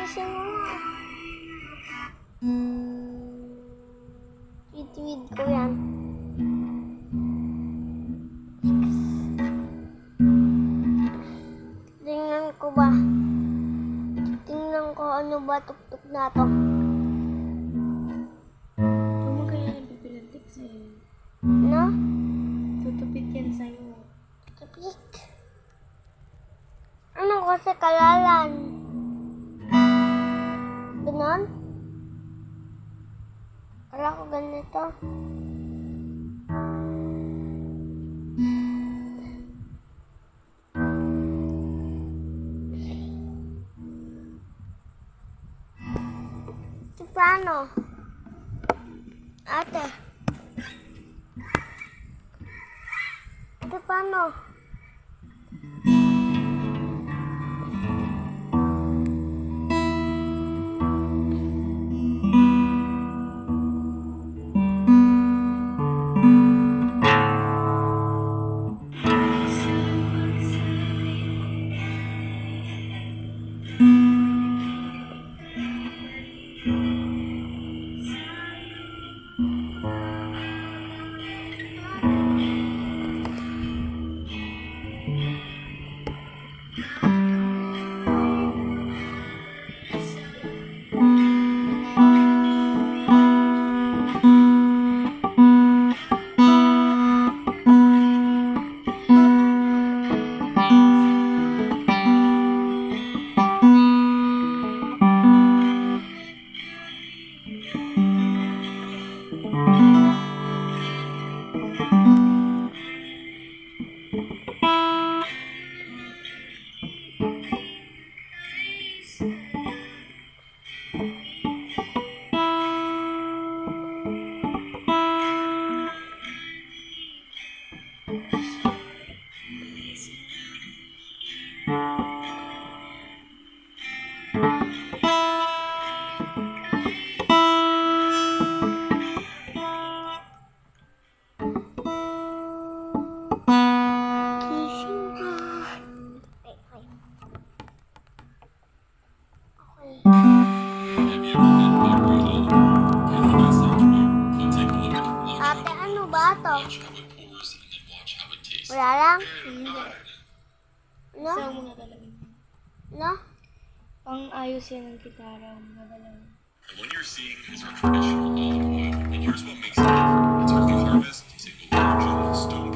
Gising mo. Tweet ko yan. Tingnan ko ba? Tingnan ko ano ba tuktok na to. Huwag mo kaya nabibilantik sa'yo. No? Tutupit yan sa'yo. Tupik. Ano kasi kalalan? Ganon? Kala ko ganito. Ito paano? Ate. Ito paano? Gising na. Ate, ano ba to? Wala lang? Hindi. No? Sa mga galawin. No? Pang ayos yan ng gitara. Mga galawin. And what you're seeing is our traditional olive oil. And here's what makes it different. It's early harvest, single origin, stone